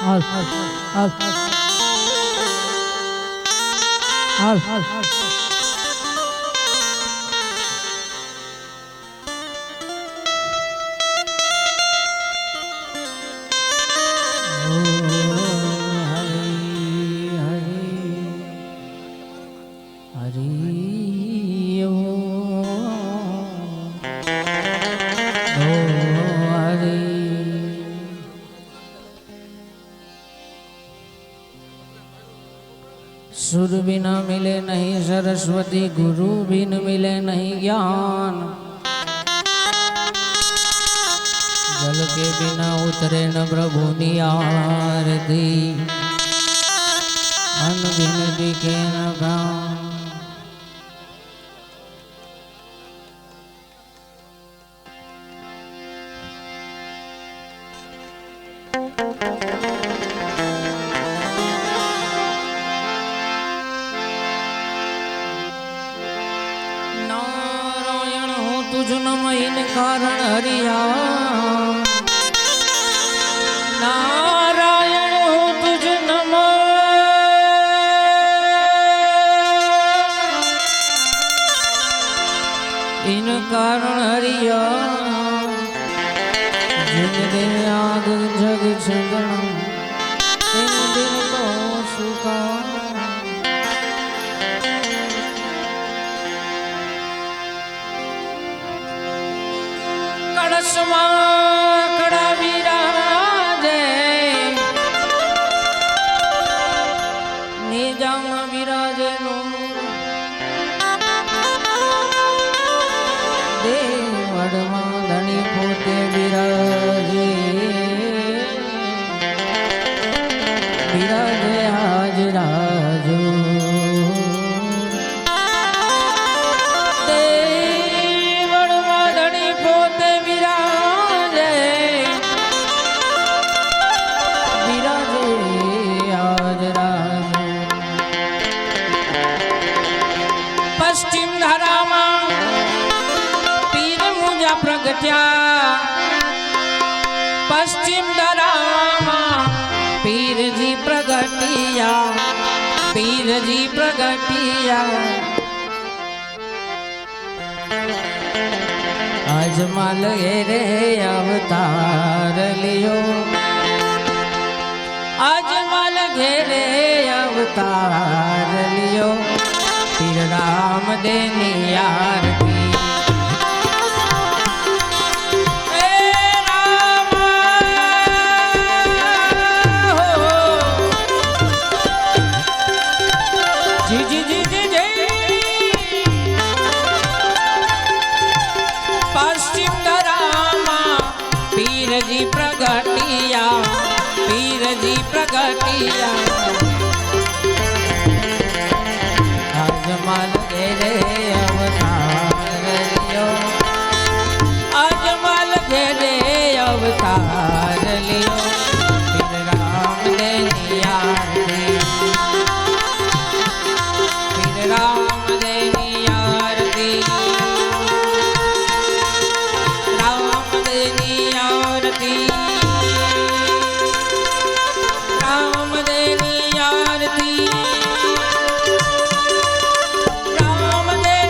હાલ હાલ હાલ હાલ હાલ હાલ सुर बिना मिले नहीं सरस्वती, गुरु बिन मिले नहीं ज्ञान, जल के बिना उतरे न प्रभु नि आरती, मन बिन दिखे न प्राण। कारण हरिया नारायण हो तुझ नम, इन कारण हरिया जिन दिन आग जग छगण इन दिन को सुखा। कड़ा विराजे निजाम विराजे नो देवड़मा धनी पोते विराजे विराजे हाजराजो पश्चिम धरामा पीर मुझा प्रगट्या, पश्चिम धरामा पीर जी प्रगटिया, पीर जी प्रगटिया। आज माल रे अवतार लियो, आज माल घेरे अवतार लियो, पीर राम देनी आरती। पश्चिम धरामा पीर जी प्रगटिया, पीर जी प्रगटिया। अजमल घेरे अवतार लियो, अजमल घेरे अवतार लियो, पीर राम देनी आरती, पीर राम देनी आरती, राम देनी आरती, राम देनी आरती, राम देनी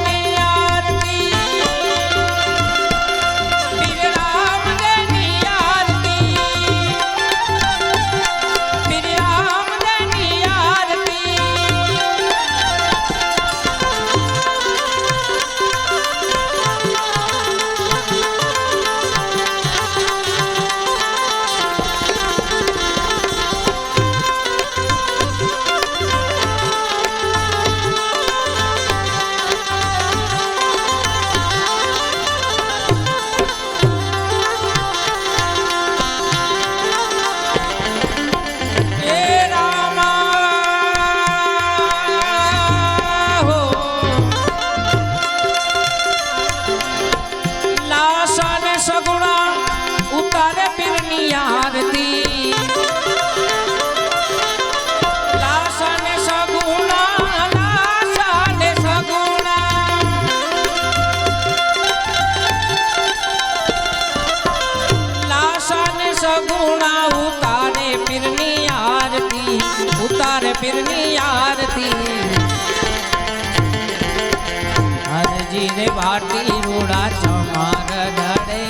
પીરની આરતી હરજી રે ભાટી રૂડા ચમર ઢળે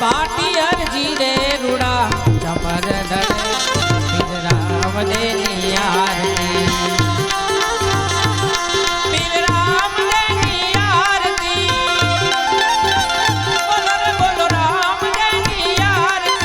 ભાટી હરજી રે રૂડા ચમર ઢળે પીર રામદેવની આરતી પીર રામદેવની આરતી બોલો રે બોલો રામદેવની આરતી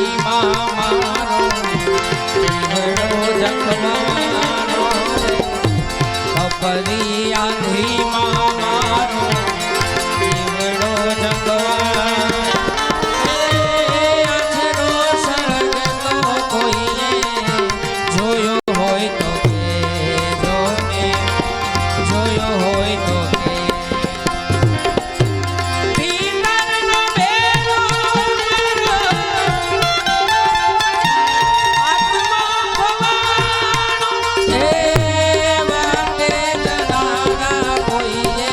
આંધીમાં મારો જીવડો જખમારો ખપરી આંધીમાં મારો જીવડો જખમારો આછડો સળગ તો કોઈએ જોયો હોય તો કેજો ને જોયો હોય તો કે ભીતરનો બેડો મારો આત્મા ભવાનો એ વાતે જનારા કોઈએ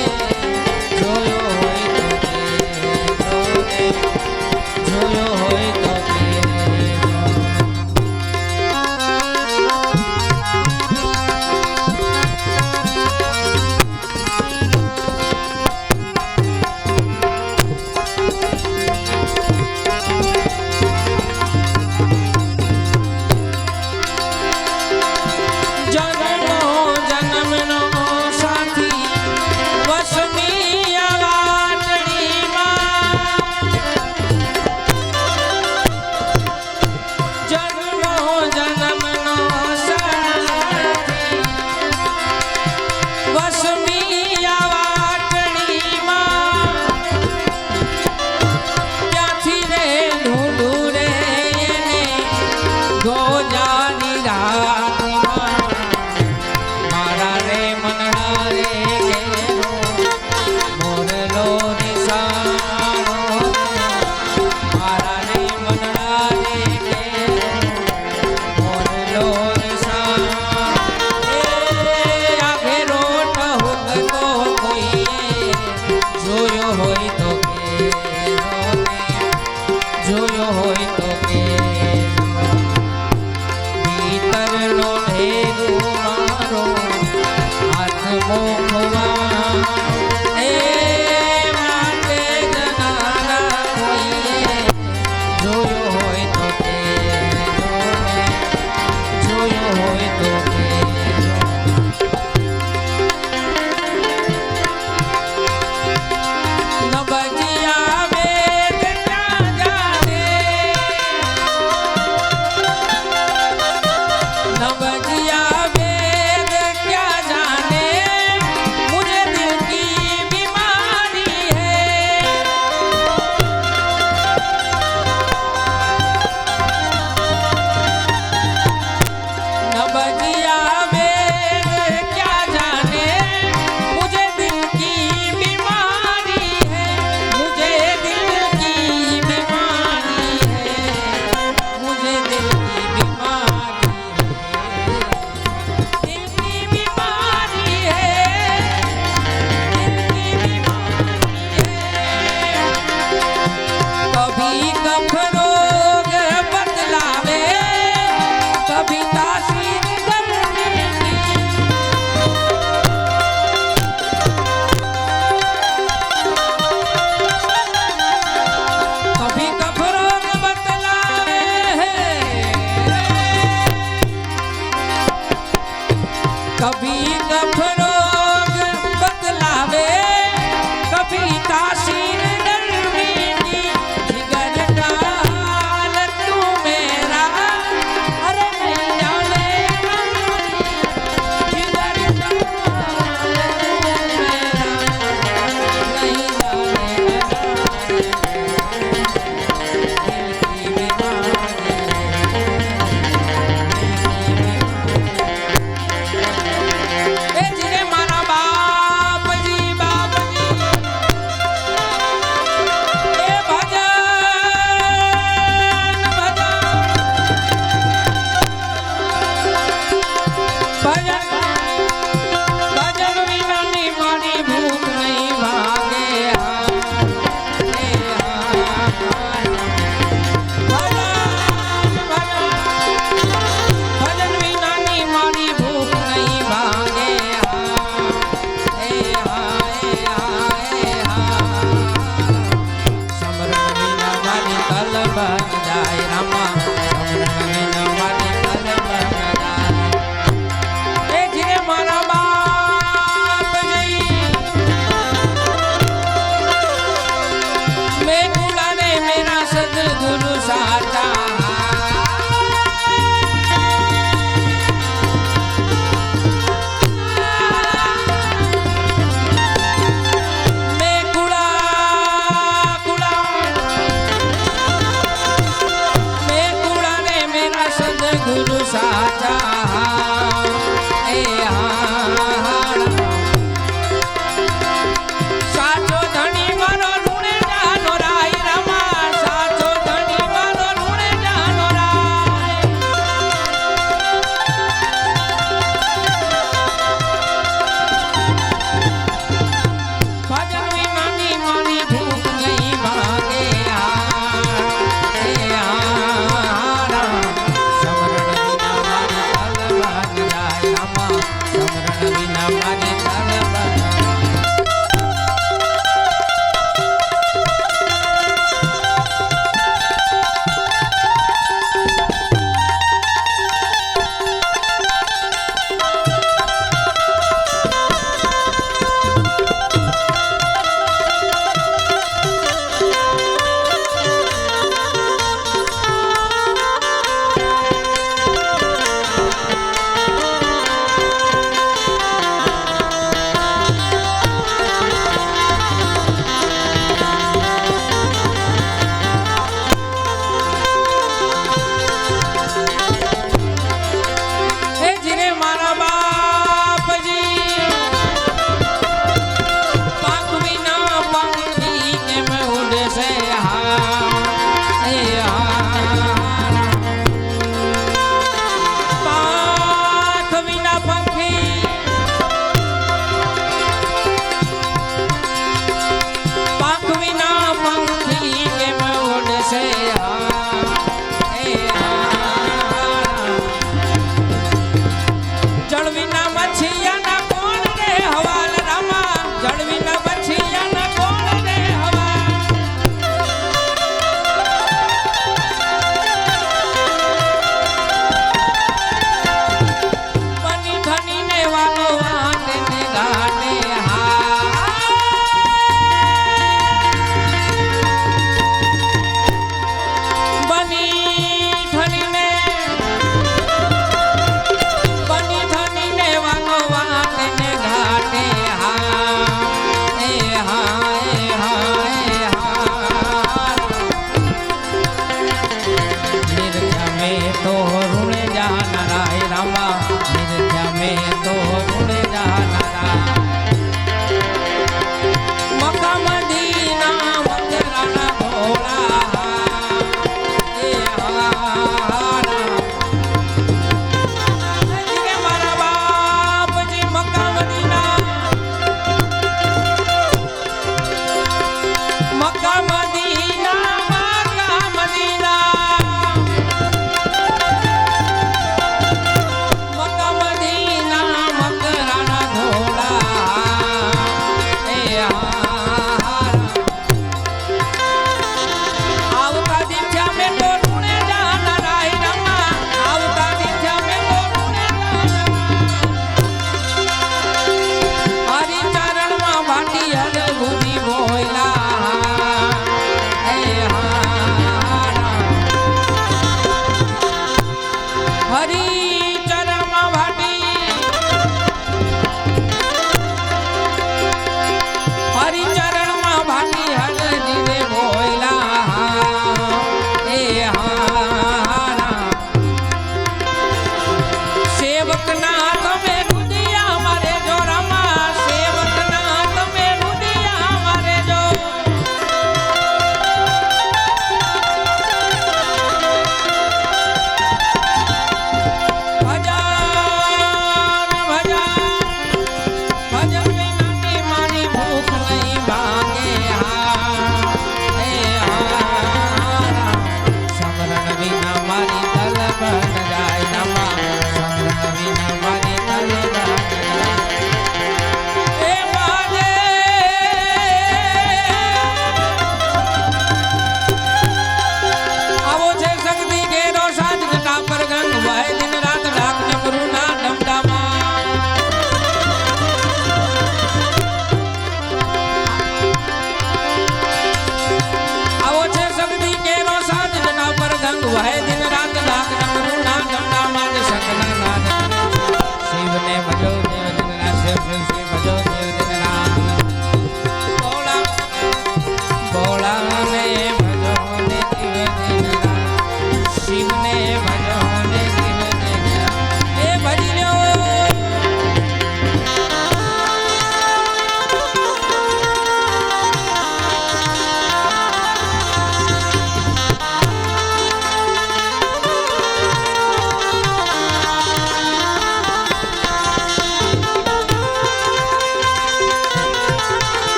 ગુરુ સાચા એ સાચો ધણી મારો રૂણે જાનો રાય રમા સાચો ધણી મારો રૂણે જાનો રાય ભજન માની માની ભૂખ ગઈ ભાગે સમરણ વિના મારી તલવાની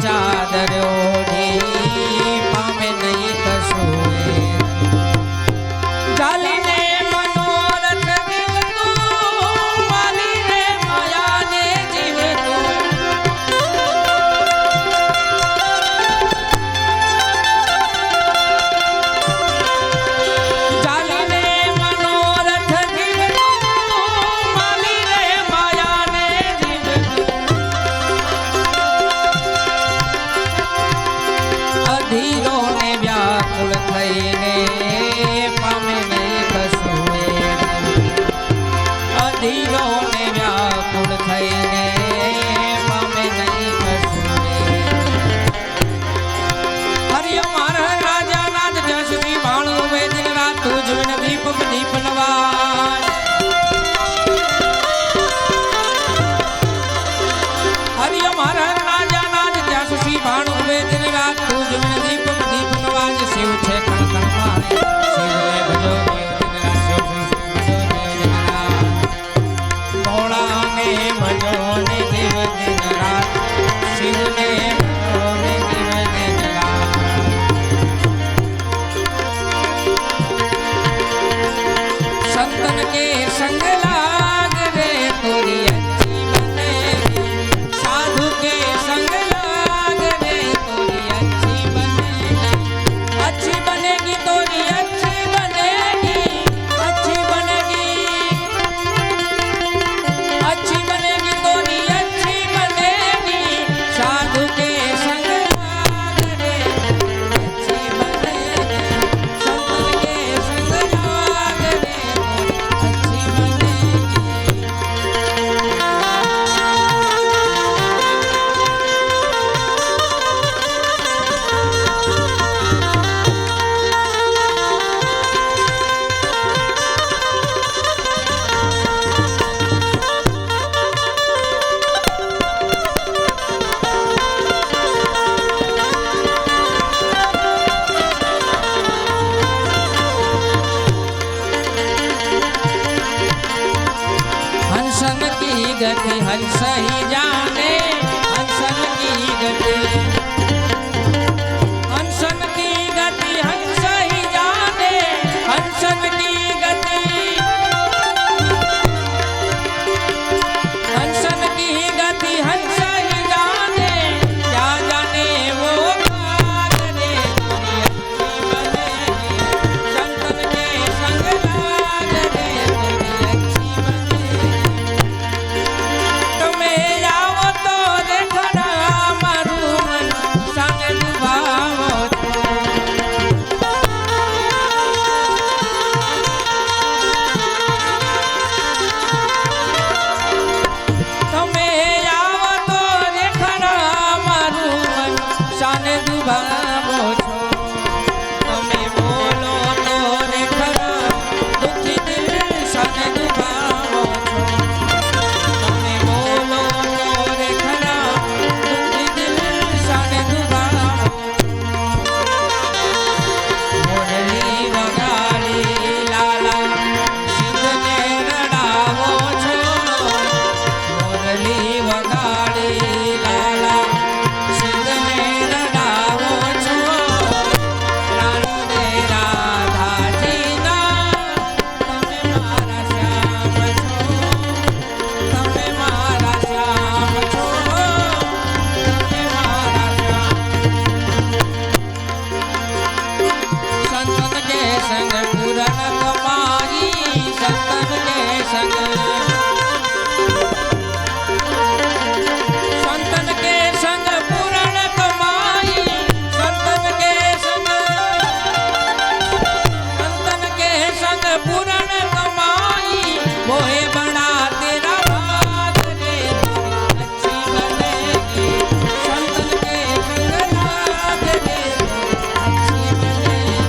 ચાદર ઓઢી પામે નહીં કશું ચાલીને મનોરથ જીવતું માલી રે માયાને જીવતું ચાલીને મનોરથ જીવતું માલી રે માયાને જીવતું અધીરો ને વ્યાકુળ થઈને પામે નહીં કશું અધીરો ને વ્યાકુળ થઈને પામે નહીં કશું હરિયો મારા રાજા નાથ જસવી ભાણું વે દિન રાત તુજ દીપ દીપ નવા હરિયો મારા રાજા નાથ જસવી ભાણું વે દિન રાત તુજ દીપ દીપ નવાજ શિવ છે કણ કણ મારે શિવને ભજો દેવ દિન રાત શિવ શિવ શિવ ભજો દેવ દિન રાત ભોળાને ભજો ને દેવ દિન રાત શિવને ભજો ને દેવ દિન રાત संतन के संग लाग रे तोरी अच्छी बनेगी साधु के संग लाग रे तोरी अच्छी बनेगी तोरी अच्छी बनेगी अच्छी बनेगी अच्छी बनेगी तोरी अच्छी बनेगी साधु के संग लाग रे अच्छी बनेगी संतन के संग लाग रे अच्छी बनेगी हंसन की गति हंस ही जाने हंसन की गति हंसन की गति हंस ही जाने हंसन की गति हंसन की गति हंस ही जाने क्या जाने वो भाग रे तोरी अच्छी बनेगी संतन के संग लाग रे तोरी अच्छी बनेगी તમે આવો તો દેખડા મારું મન સાને દુભાવો છો તમે આવો તો દેખડા મારું મન સાને દુભાવો છો તમે બોલો તો દેખડા દુખી દિલ સાને દુભાવો છો તમે બોલો તો રેખના દુખી દિલ સાને દુભાવો મોરલી વગાડી લાલા સિદ્ધને રડાવો છો મોરલી વગાડી લાલા સિદ્ધને રડાવો છો રાણી રે રાધાજીના તમે મારા શ્યામ છો તમે મારા શ્યામ છો તમે મારા શ્યામ સંતન કે સંગ પૂરણ કમાઈ સંતન કે સંગ સંતન કે સંગ પૂરણ કમાઈ સંતન કે સંગ संतन के संग पूरण कमाई मोहे बड़ा तेरा भाग रे तोरी अच्छी बनेगी संतन के संग लाग रे तोरी अच्छी બનેगी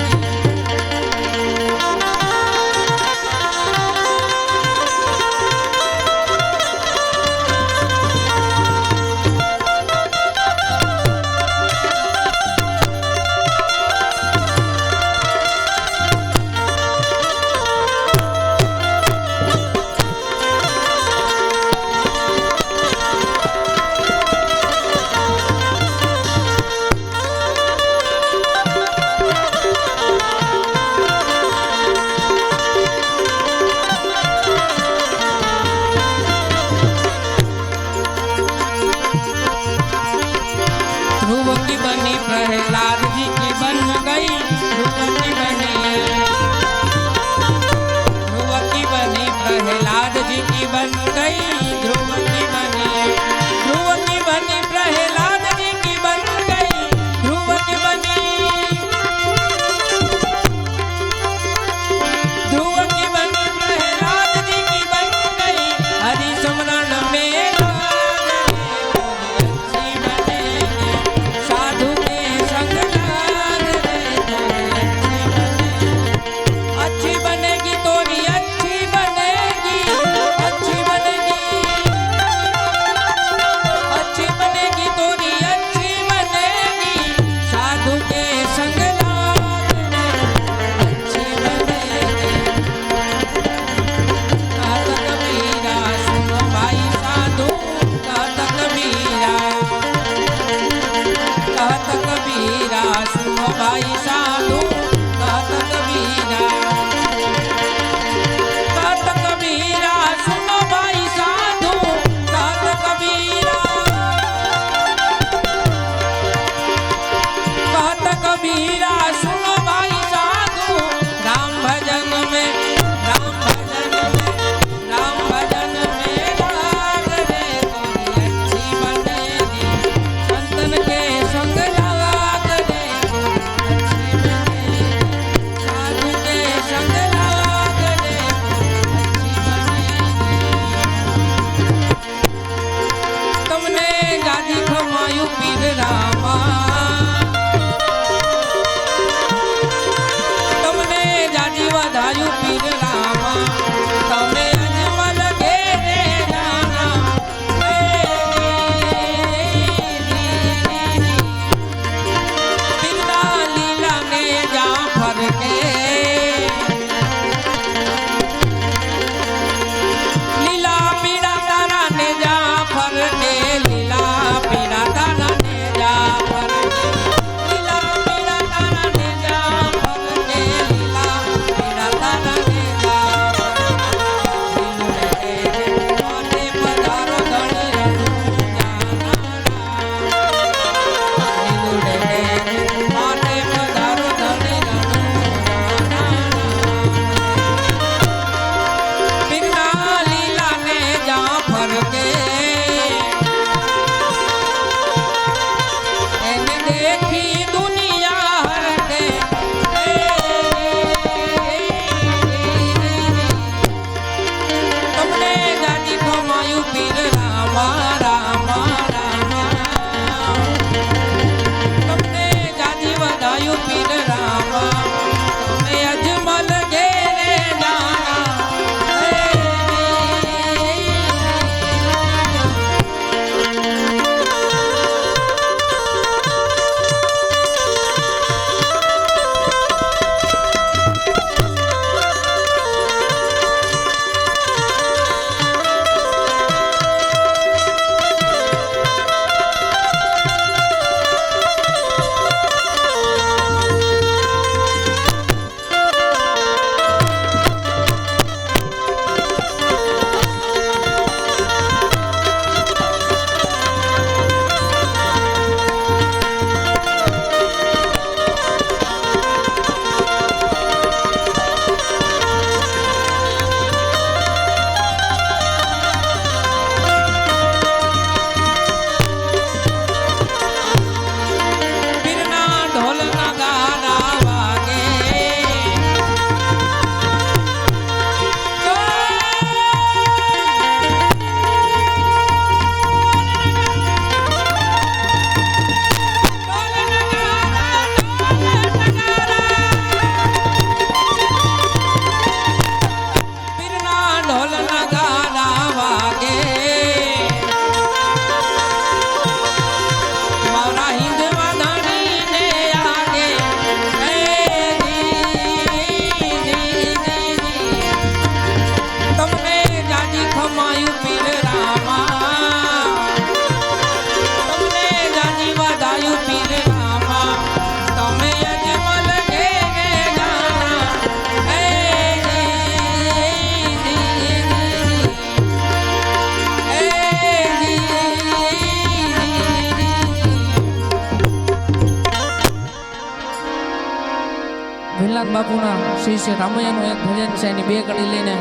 બાપુના શિષ્ય રામૈયાનું એક ભજન છે એની બે કડી લઈને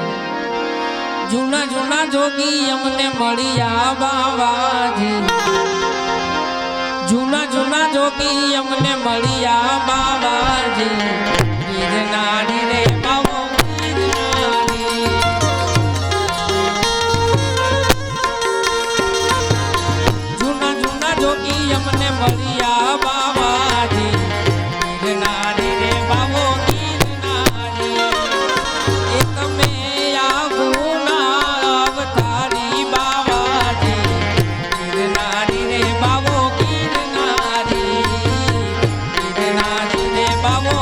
જૂના જૂના જોગી અમને મળ્યા બાવાજી જૂના જૂના જોગી અમને મળ્યા બાવાજી ગિરનારી રે બાવો ગિરનારી જૂના જૂના જોગી અમને મળ્યા બાવાજી ગિરનારી રે બાવો ગિરનારી એ તમે આવું અવતારી બાવાજી ગિરનારી રે બાવો ગિરનારી ગિરનારી રે બાવો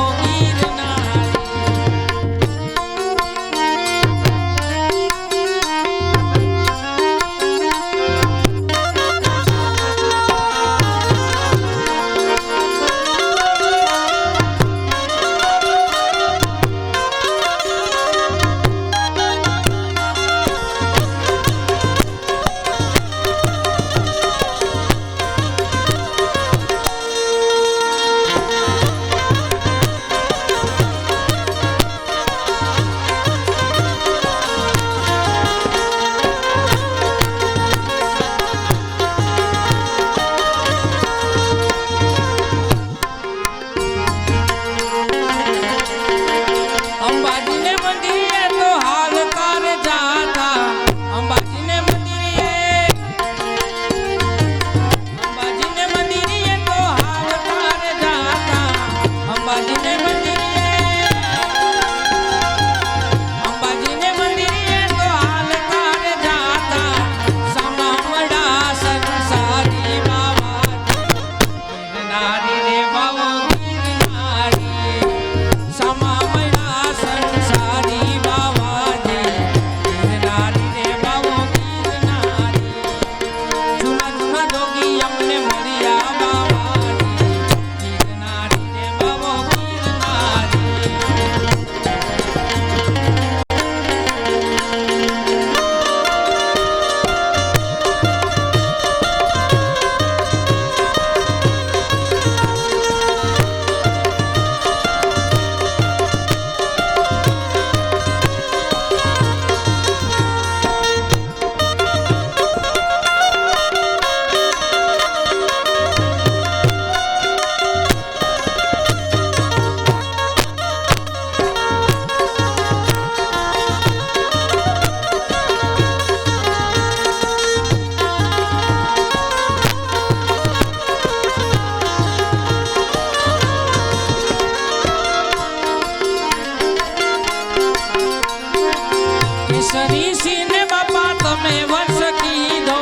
કેસરી સિંહ બાપા તમે વંશ કીધો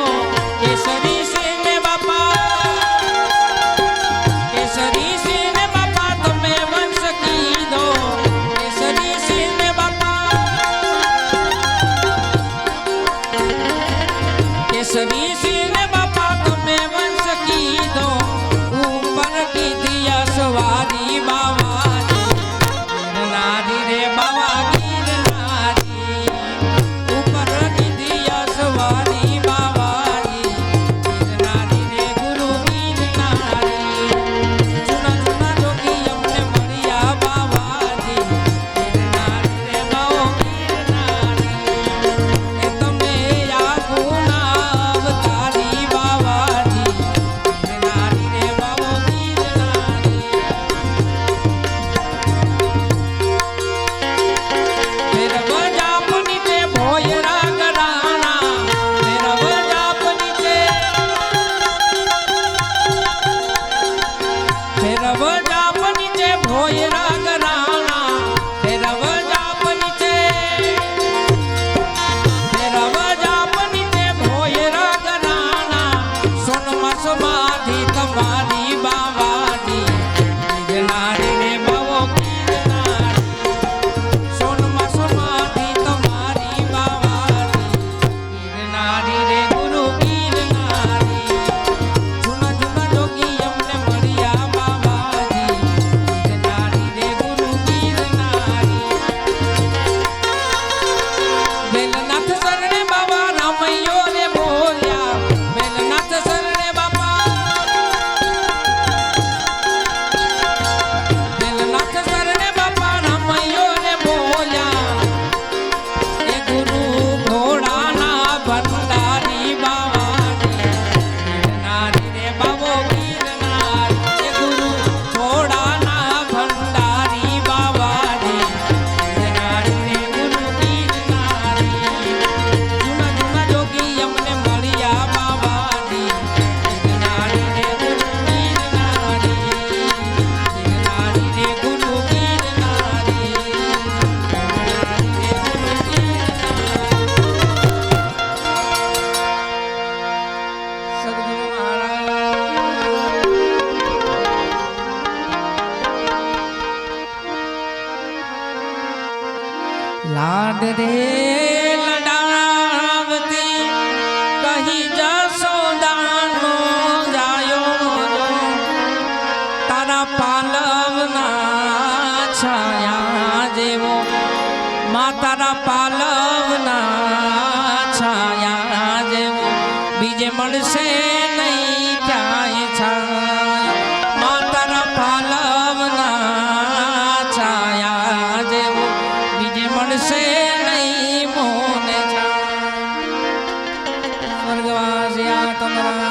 કેસરી સિંહ બાપા કેસરી સિંહ બાપા તમે વંશ કીધો કેસરી સિંહ બાપા કેસરી સિંહ બાપા તમે વંશ કીધો ઉપર કીધી અસવારી બાવાજી ગિરનારી રે બાવા ગિરનારી ઉપર લાડ રે લડાવતી કહી જશોદાનો જાયો તારા પાલવના છાયા જેવો માં તારા પાલવના છાયા જેવો બીજે મળશે નહીં ક્યાંય છાયા માં તારા પાલવના છાયા જેવો બીજે મળશે નહીં મોને છાયા સ્વર્ગવાસી આ તમારા